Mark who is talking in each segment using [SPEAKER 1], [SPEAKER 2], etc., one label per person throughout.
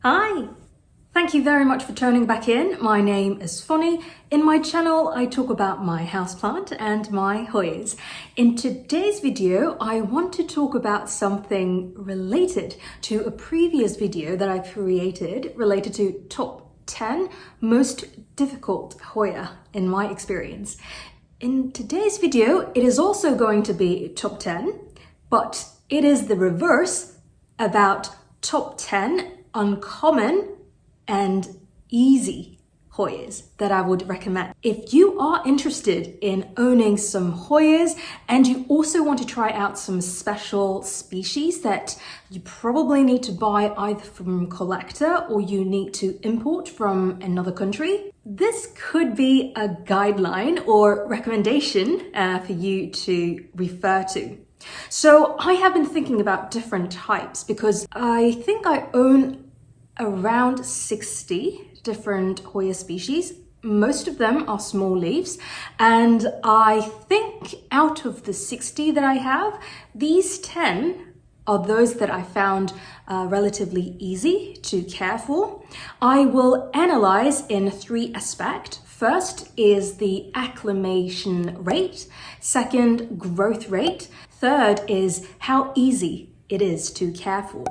[SPEAKER 1] Hi! Thank you very much for turning back in. My name is Fonny. In my channel, I talk about my houseplant and my Hoyas. In today's video, I want to talk about something related to a previous video that I created related to top 10 most difficult Hoya in my experience. In today's video, it is also going to be top 10, but it is the reverse about top 10 uncommon and easy Hoyas that I would recommend. If you are interested in owning some Hoyas and you also want to try out some special species that you probably need to buy either from collector or you need to import from another country, this could be a guideline or recommendation for you to refer to. So I have been thinking about different types because I think I own around 60 different Hoya species. Most of them are small leaves, and I think out of the 60 that I have, these 10 are those that I found relatively easy to care for. I will analyze in 3 aspects. First is the acclimation rate, second, growth rate, third is how easy it is to care for.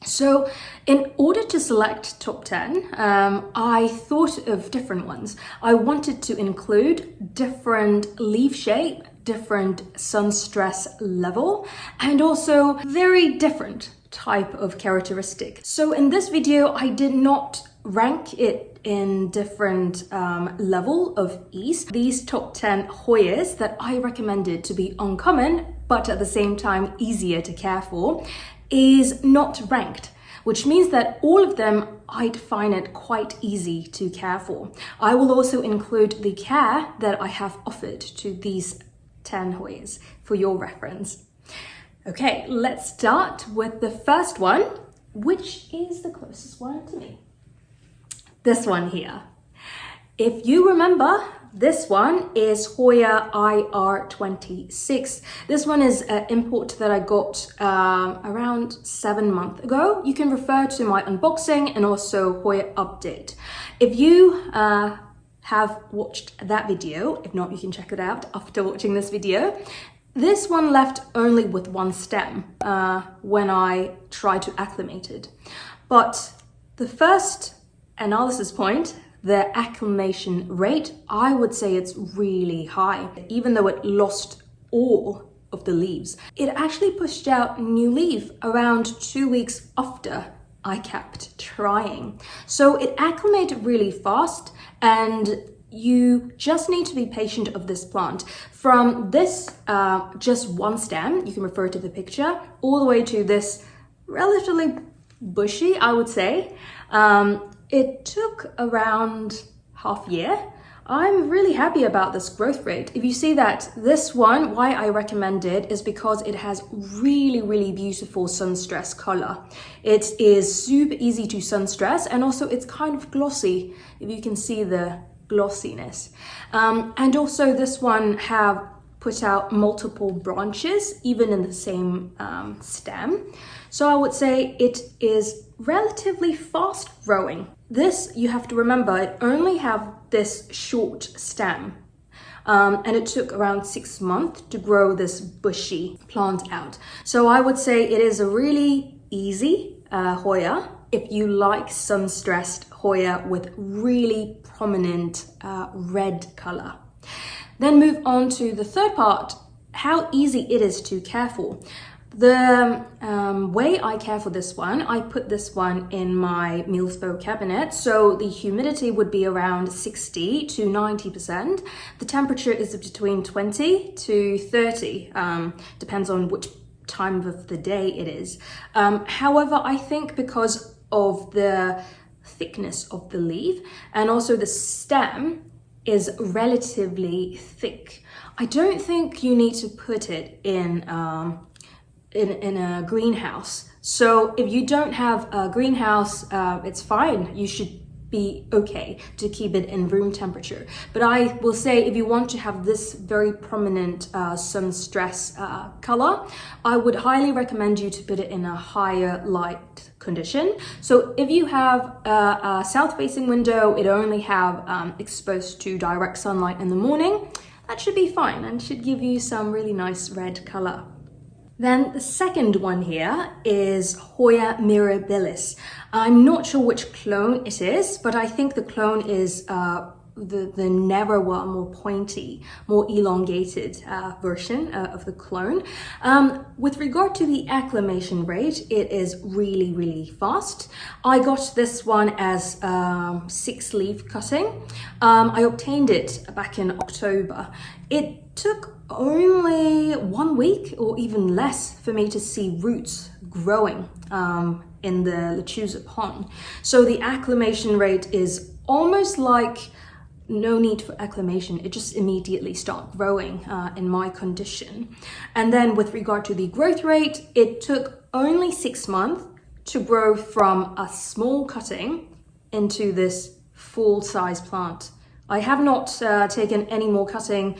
[SPEAKER 1] So in order to select top 10, I thought of different ones. I wanted to include different leaf shape, different sun stress level, and also very different type of characteristic. So in this video, I did not rank it in different level of ease. These top 10 Hoyas that I recommended to be uncommon, but at the same time easier to care for, is not ranked, which means that all of them I'd find it quite easy to care for. I will also include the care that I have offered to these 10 Hoyas for your reference. Okay, let's start with the first one, which is the closest one to me. This one here. If you remember, this one is Hoya IR26. This one is an import that I got around 7 months ago. You can refer to my unboxing and also Hoya update. If you have watched that video, if not, you can check it out after watching this video. This one left only with 1 stem when I tried to acclimate it. But the first analysis point, the acclimation rate, I would say it's really high. Even though it lost all of the leaves, it actually pushed out new leaf around 2 weeks after I kept trying. So it acclimated really fast, and you just need to be patient of this plant. From this just 1 stem, you can refer to the picture, all the way to this relatively bushy, I would say. It took around half year. I'm really happy about this growth rate. If you see that this one, why I recommend it is because it has really beautiful sun stress color. It is super easy to sun stress, and also it's kind of glossy, if you can see the glossiness. And also this one have put out multiple branches, even in the same stem. So I would say it is relatively fast growing. This, you have to remember, it only have this short stem. And it took around 6 months to grow this bushy plant out. So I would say it is a really easy Hoya if you like sun-stressed Hoya with really prominent red color. Then move on to the third part, how easy it is to care for. The way I care for this one, I put this one in my Milsbo cabinet, so the humidity would be around 60 to 90%. The temperature is between 20 to 30, depends on which time of the day it is. However, I think because of the thickness of the leaf and also the stem is relatively thick, I don't think you need to put it in a greenhouse. So if you don't have a greenhouse, it's fine. You should be okay to keep it in room temperature. But I will say, if you want to have this very prominent sun stress color, I would highly recommend you to put it in a higher light condition. So if you have a south-facing window, it only have exposed to direct sunlight in the morning, that should be fine and should give you some really nice red color. Then the second one here is Hoya Mirabilis. I'm not sure which clone it is, but I think the clone is the narrower, more pointy, more elongated version of the clone. With regard to the acclimation rate, it is really, really fast. I got this one as 6-leaf cutting. I obtained it back in October. It took only 1 week or even less for me to see roots growing in the lechuza pond. So the acclimation rate is almost like no need for acclimation. It just immediately started growing in my condition. And then with regard to the growth rate, it took only 6 months to grow from a small cutting into this full-size plant. I have not taken any more cutting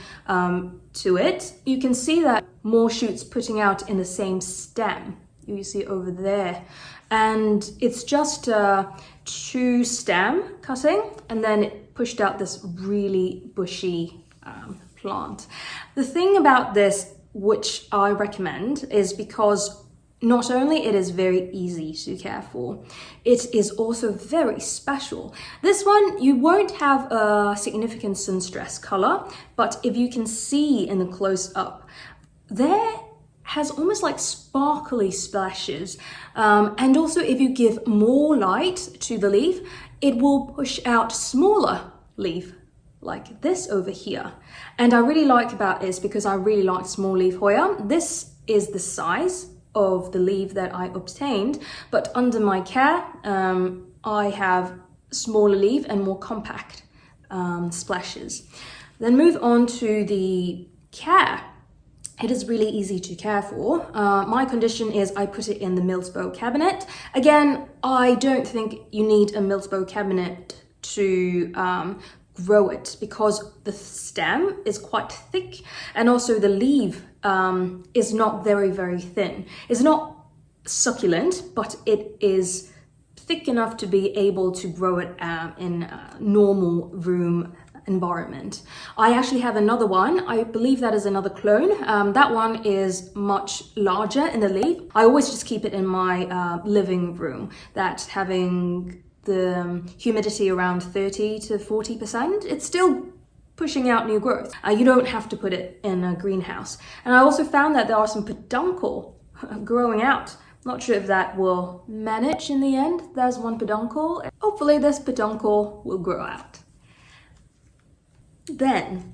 [SPEAKER 1] to it. You can see that more shoots putting out in the same stem. You see over there. And it's just a 2-stem cutting, and then it pushed out this really bushy plant. The thing about this, which I recommend, is because not only it is very easy to care for, it is also very special. This one, you won't have a significant sun stress color, but if you can see in the close up, there has almost like sparkly splashes. And also if you give more light to the leaf, it will push out smaller leaf like this over here. And I really like about this because I really like small leaf Hoya. This is the size of the leaf that I obtained, but under my care, I have smaller leaf and more compact splashes. Then move on to the care. It is really easy to care for. My condition is I put it in the Milsbo cabinet. Again, I don't think you need a Milsbo cabinet to grow it because the stem is quite thick and also the leaf is not very, very thin. It's not succulent, but it is thick enough to be able to grow it in a normal room environment. I actually have another one. I believe that is another clone. That one is much larger in the leaf. I always just keep it in my living room, that having the humidity around 30 to 40%, it's still pushing out new growth. You don't have to put it in a greenhouse. And I also found that there are some peduncle growing out. Not sure if that will manage in the end. There's one peduncle. Hopefully this peduncle will grow out. Then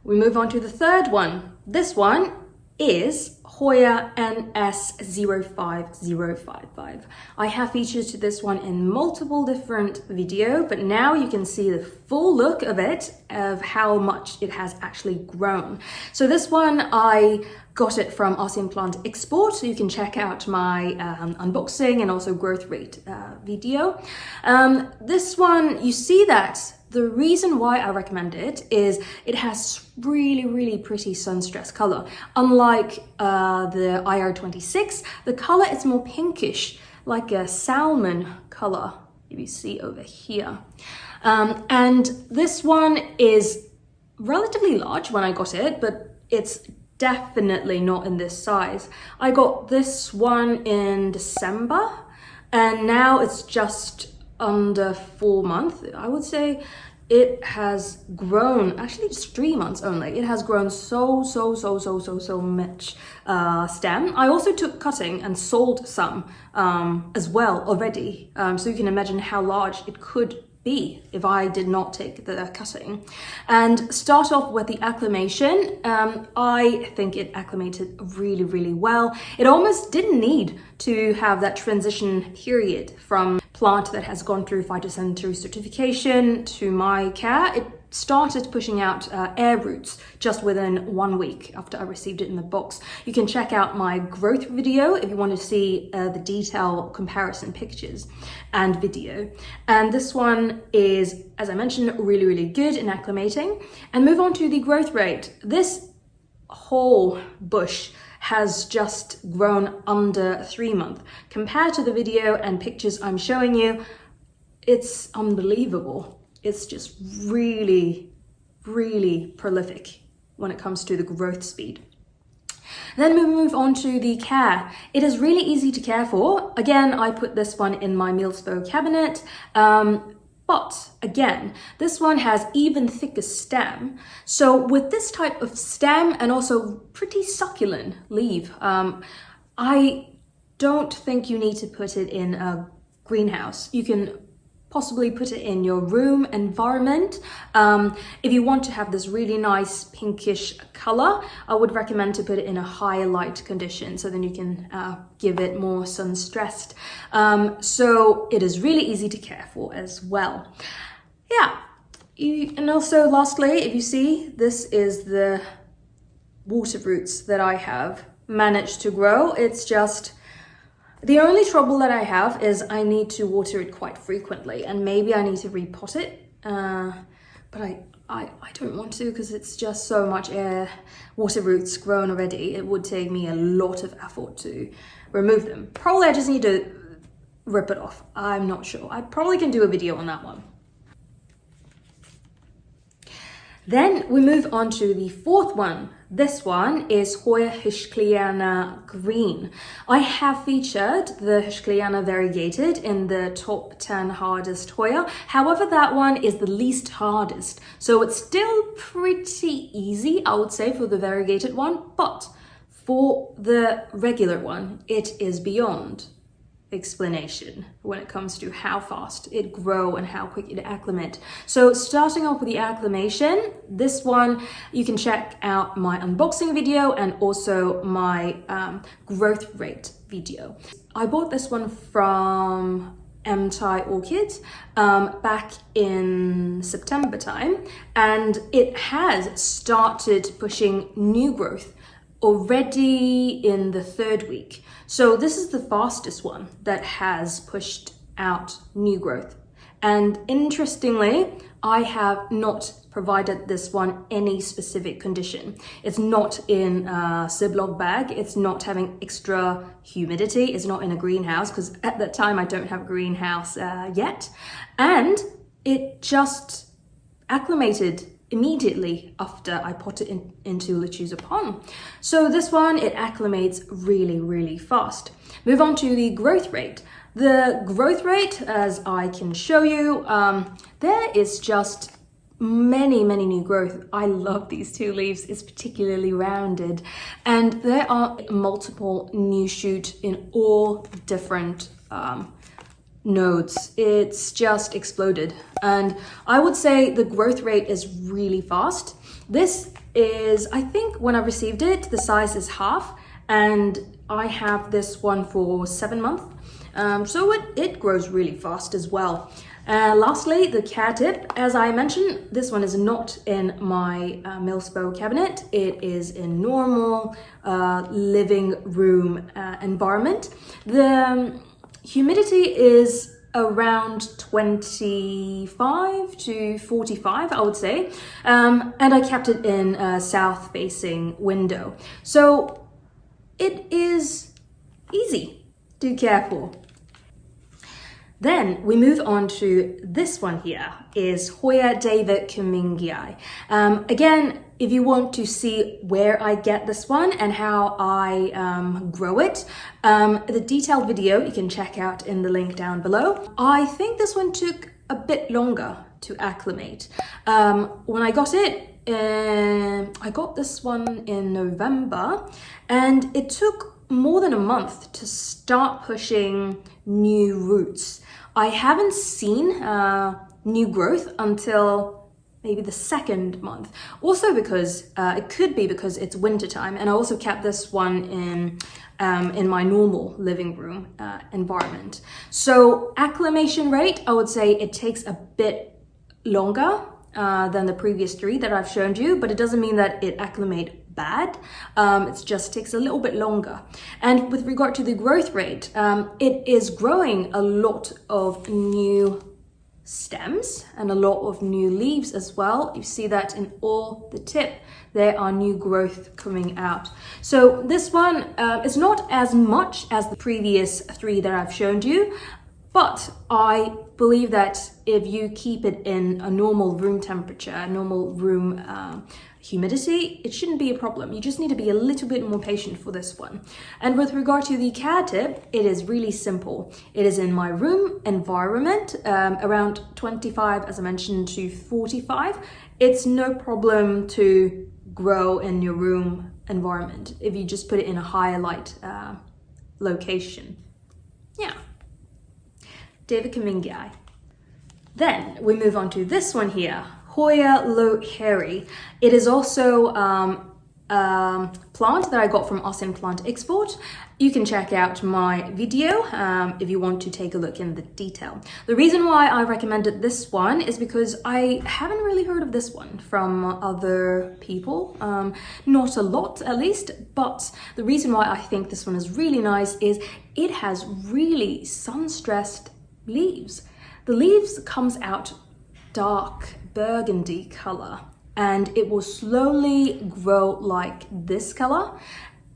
[SPEAKER 1] we move on to the third one. This one is Hoya NS 05055. I have featured to this one in multiple different videos, but now you can see the full look of it, of how much it has actually grown. So this one, I got it from ASEAN Plant Export, so you can check out my unboxing and also growth rate video. This one, you see that the reason why I recommend it is it has really, really pretty sun stress color. Unlike the IR26, the color is more pinkish, like a salmon color, if you see over here. And this one is relatively large when I got it, but it's definitely not in this size. I got this one in December, and now it's just under 4 months. I would say it has grown, actually just 3 months only. It has grown so much stem. I also took cutting and sold some as well already. So you can imagine how large it could be if I did not take the cutting. And start off with the acclimation. I think it acclimated really, really well. It almost didn't need to have that transition period from plant that has gone through phytosanitary certification to my care. It started pushing out air roots just within 1 week after I received it in the box. You can check out my growth video if you want to see the detail comparison pictures and video. And this one is, as I mentioned, really, really good in acclimating. And move on to the growth rate. This whole bush has just grown under 3 months. Compared to the video and pictures I'm showing you, it's unbelievable. It's just really, really prolific when it comes to the growth speed. Then we move on to the care. It is really easy to care for. Again, I put this one in my Millspo cabinet. But again, this one has even thicker stem. So with this type of stem and also pretty succulent leaf, I don't think you need to put it in a greenhouse. You can possibly put it in your room environment. If you want to have this really nice pinkish color, I would recommend to put it in a higher light condition, so then you can give it more sun stressed. So it is really easy to care for as well. Yeah, and also lastly, if you see, this is the water roots that I have managed to grow. It's just, the only trouble that I have is I need to water it quite frequently, and maybe I need to repot it, but I don't want to, because it's just so much water roots grown already. It would take me a lot of effort to remove them. Probably I just need to rip it off. I'm not sure. I probably can do a video on that one. Then we move on to the fourth one. This one is Hoya Heuschkeliana Green. I have featured the Heuschkeliana variegated in the top 10 hardest Hoya. However, that one is the least hardest. So it's still pretty easy, I would say, for the variegated one. But for the regular one, it is beyond explanation when it comes to how fast it grow and how quick it acclimate. So starting off with the acclimation, this one you can check out my unboxing video and also my growth rate video. I bought this one from M-Thai Orchid back in September time, and it has started pushing new growth already in the 3rd week. So this is the fastest one that has pushed out new growth. And interestingly, I have not provided this one any specific condition. It's not in a Ziploc bag, it's not having extra humidity, it's not in a greenhouse, because at that time I don't have a greenhouse yet. And it just acclimated immediately after I put it into Lechuza pond. So this one, it acclimates really, really fast. Move on to the growth rate. The growth rate, as I can show you, there is just many new growth. I love these 2 leaves. It's particularly rounded, and there are multiple new shoots in all different nodes. It's just exploded, and I would say the growth rate is really fast. This is, I think when I received it, the size is half, and I have this one for 7 months. So it grows really fast as well. Lastly, the care tip. As I mentioned, this one is not in my Millspo cabinet. It is in normal living room environment. The humidity is around 25 to 45, I would say. And I kept it in a south-facing window. So it is easy to care for. Then we move on to this one here, is Hoya Davidcummingii. Again, if you want to see where I get this one and how I grow it, the detailed video you can check out in the link down below. I think this one took a bit longer to acclimate. When I got it, I got this one in November, and it took more than a month to start pushing new roots. I haven't seen new growth until maybe the 2nd month. Also because it could be because it's winter time, and I also kept this one in my normal living room environment. So acclimation rate, I would say it takes a bit longer than the previous three that I've shown you, but it doesn't mean that it acclimate bad. It just takes a little bit longer. And with regard to the growth rate, it is growing a lot of new stems and a lot of new leaves as well. You see that in all the tip, there are new growth coming out. So this one is not as much as the previous three that I've shown you, but I believe that if you keep it in a normal room temperature, a normal room humidity, it shouldn't be a problem. You just need to be a little bit more patient for this one. And with regard to the care tip, it is really simple. It is in my room environment, around 25, as I mentioned, to 45. It's no problem to grow in your room environment if you just put it in a higher light location. Yeah. Davidcummingii. Then we move on to this one here, Hoya Loheri. It is also a plant that I got from ASEAN Plant Export. You can check out my video if you want to take a look in the detail. The reason why I recommended this one is because I haven't really heard of this one from other people, not a lot at least, but the reason why I think this one is really nice is it has really sun-stressed leaves. The leaves comes out dark burgundy color, and it will slowly grow like this color,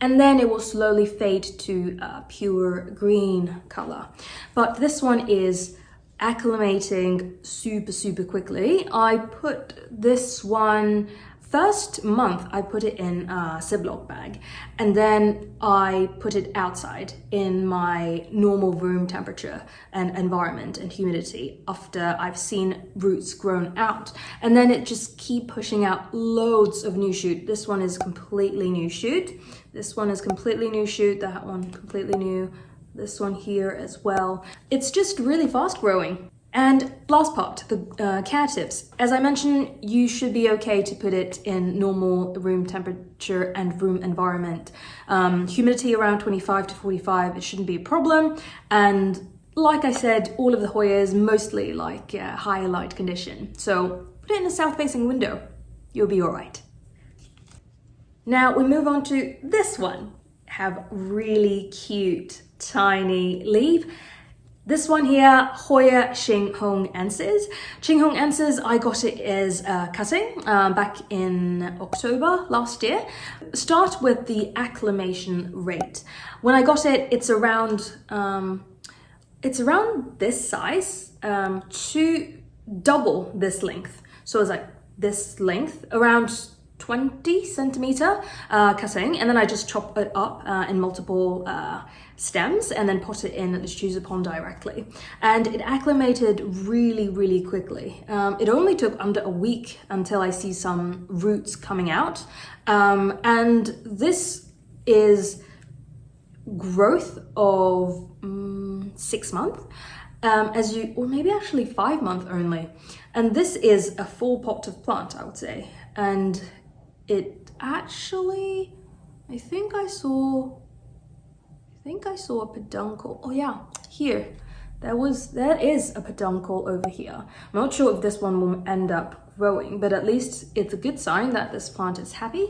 [SPEAKER 1] and then it will slowly fade to a pure green color. But this one is acclimating super quickly. I put this one first month, I put it in a Ziploc bag, and then I put it outside in my normal room temperature and environment and humidity after I've seen roots grown out. And then it just keep pushing out loads of new shoot. This one is completely new shoot. This one is completely new shoot. That one completely new. This one here as well. It's just really fast growing. And last part, the care tips. As I mentioned, you should be okay to put it in normal room temperature and room environment. Humidity around 25 to 45, it shouldn't be a problem. And like I said, all of the Hoyas mostly like higher light condition. So put it in a south-facing window, you'll be all right. Now we move on to this one. Have really cute, tiny leaf. This one here, Hoya Chinghungensis. Chinghungensis, I got it as a cutting back in October last year. Start with the acclimation rate. When I got it, it's around this size to double this length. So it's like this length, around 20 centimeter cutting, and then I just chop it up in multiple stems and then pot it in the choose upon directly, and it acclimated really quickly. It only took under a week until I see some roots coming out, and this is growth of 6 months, or maybe actually 5 months only, and this is a full pot of plant, I would say. And it actually, I think I saw a peduncle. Oh yeah, here. That is a peduncle over here. I'm not sure if this one will end up growing, but at least it's a good sign that this plant is happy.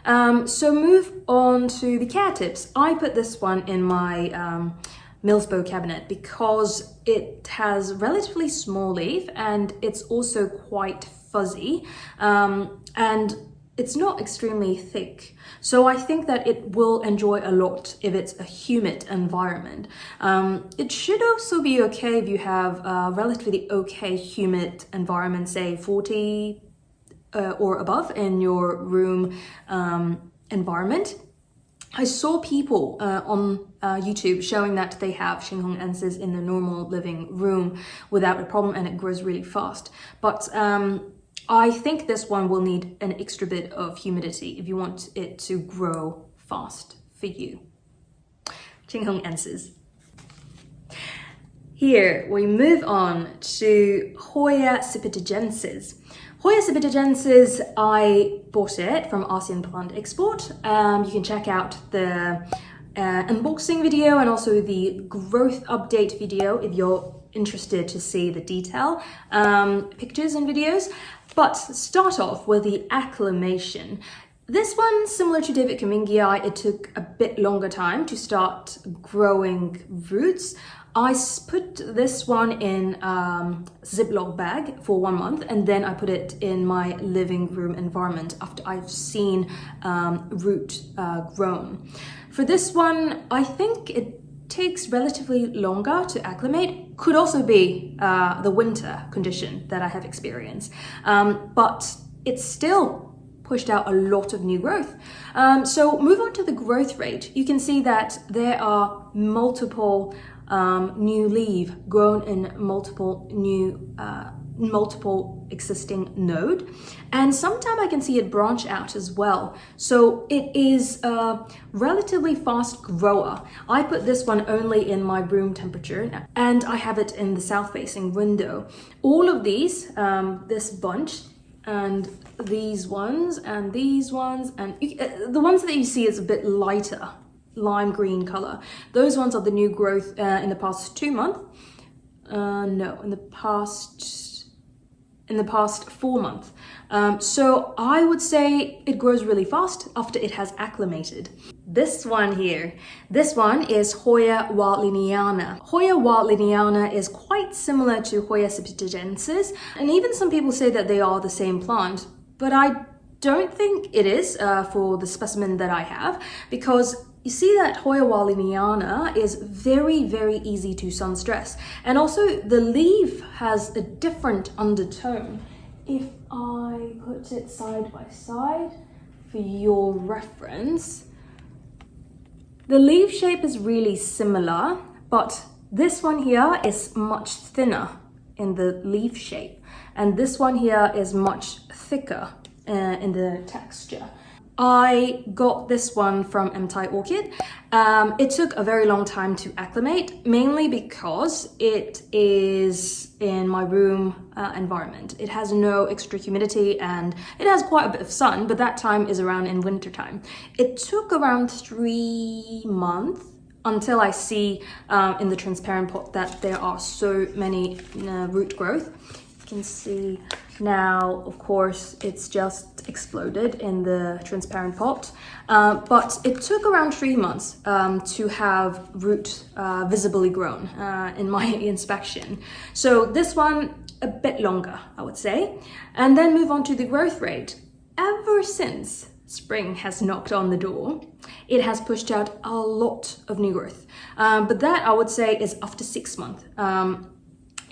[SPEAKER 1] So move on to the care tips. I put this one in my Millsbow cabinet because it has relatively small leaf and it's also quite fuzzy, and it's not extremely thick. So I think that it will enjoy a lot if it's a humid environment. It should also be okay if you have a relatively okay humid environment, say 40 or above in your room environment. I saw people on YouTube showing that they have Chinghungensis in the normal living room without a problem, and it grows really fast. But I think this one will need an extra bit of humidity if you want it to grow fast for you. Chinghungensis. Here we move on to Hoya Sipitangensis. Hoya Sipitangensis, I bought it from ASEAN Plant Export. You can check out the unboxing video and also the growth update video if you're interested to see the detail, pictures and videos. But start off with the Acclimation. This one, similar to Davidcummingii, it took a bit longer time to start growing roots. I put this one in a Ziploc bag for 1 month, and then I put it in my living room environment after I've seen root grown. For this one, I think it takes relatively longer to acclimate. Could also be the winter condition that I have experienced, but it's still pushed out a lot of new growth. So move on to the growth rate. You can see that there are multiple new leaves grown in multiple existing node, and sometimes I can see it branch out as well. So it is a relatively fast grower. I put this one only in my room temperature, and I have it in the south facing window. All of these, this bunch, and these ones, and these ones, and the ones that you see is a bit lighter lime green color. Those ones are the new growth in the past 2 months. No, in the past 4 months. So I would say it grows really fast after it has acclimated. This one here, this one is Hoya Walliniana. Hoya Walliniana is quite similar to Hoya Sipitangensis, and even some people say that they are the same plant, but I don't think it is for the specimen that I have, because you see that Hoya Walliniana is very, very easy to sun stress. And also the leaf has a different undertone. If I put it side by side for your reference, the leaf shape is really similar, but this one here is much thinner in the leaf shape. And this one here is much thicker in the texture. I got this one from Orchid. It took a very long time to acclimate, mainly because it is in my room environment. It has no extra humidity and it has quite a bit of sun, but that time is around in winter time. It took around 3 months until I see in the transparent pot that there are so many root growth. You can see now, of course, it's just exploded in the transparent pot, but it took around 3 months to have root visibly grown in my inspection. So this one, a bit longer, I would say. And then move on to the growth rate. Ever since spring has knocked on the door, it has pushed out a lot of new growth. But that, I would say, is after 6 months.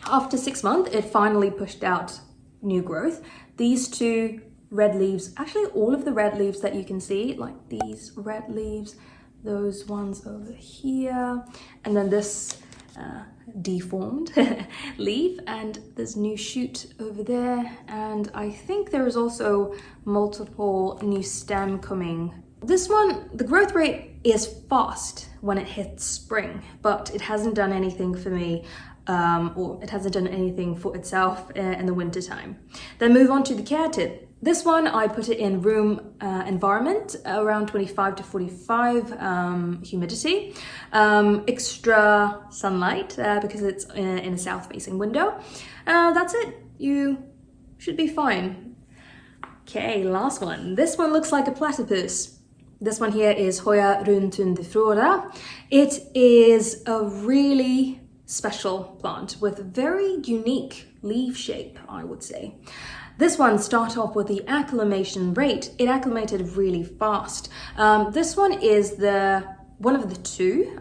[SPEAKER 1] After 6 months, it finally pushed out new growth. These two red leaves, actually all of the red leaves that you can see, like these red leaves, those ones over here, and then this deformed leaf, and there's new shoot over there, and I think there is also multiple new stem coming. This one, the growth rate is fast when it hits spring, but it hasn't done anything for me, or it hasn't done anything for itself in the winter time. Then move on to the care tip. This one, I put it in room environment, around 25 to 45 humidity, extra sunlight because it's in a south facing window. That's it, you should be fine. Okay, last one. This one looks like a platypus. This one here is Hoya Rotundiflora. It is a really special plant with very unique leaf shape, I would say. This one started off with the acclimation rate. It acclimated really fast. This one is one of the two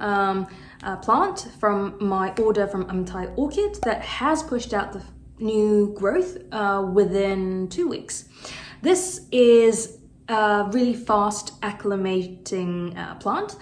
[SPEAKER 1] plant from my order from Orchid that has pushed out the new growth within 2 weeks. This is a really fast acclimating plant.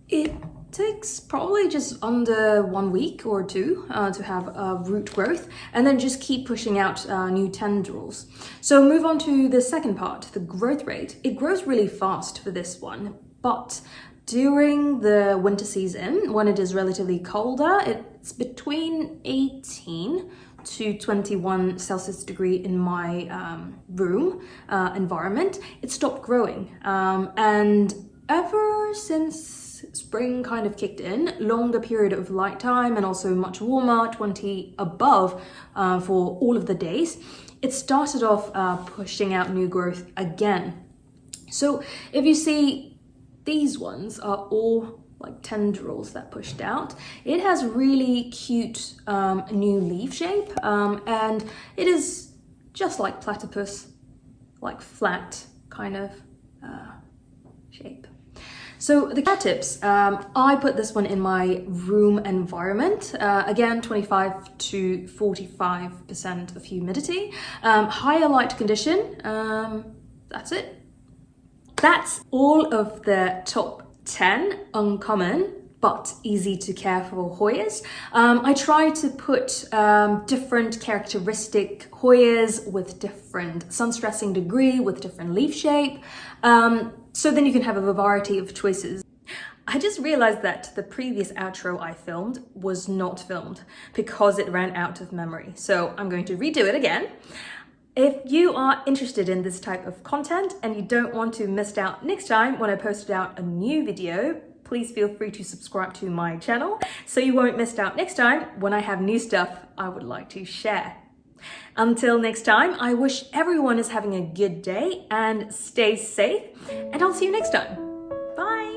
[SPEAKER 1] It takes probably just under 1 week or 2 to have root growth, and then just keep pushing out new tendrils. So move on to the second part, the growth rate. It grows really fast for this one, but during the winter season, when it is relatively colder, it's between 18 to 21 Celsius degree in my room environment. It stopped growing, and ever since spring kind of kicked in, longer period of light time and also much warmer, 20 above for all of the days, it started off pushing out new growth again. So if you see, these ones are all like tendrils that pushed out. It has really cute new leaf shape, and it is just like platypus, like flat kind of shape. So the care tips, I put this one in my room environment. Again, 25 to 45% of humidity, higher light condition. That's it. That's all of the top 10 uncommon but easy to care for Hoyas. I try to put different characteristic Hoyas with different sun stressing degree, with different leaf shape, so then you can have a variety of choices. I just realized that the previous outro I filmed was not filmed because it ran out of memory. So I'm going to redo it again. If you are interested in this type of content and you don't want to miss out next time when I post out a new video, please feel free to subscribe to my channel so you won't miss out next time when I have new stuff I would like to share. Until next time, I wish everyone is having a good day and stay safe, and I'll see you next time. Bye!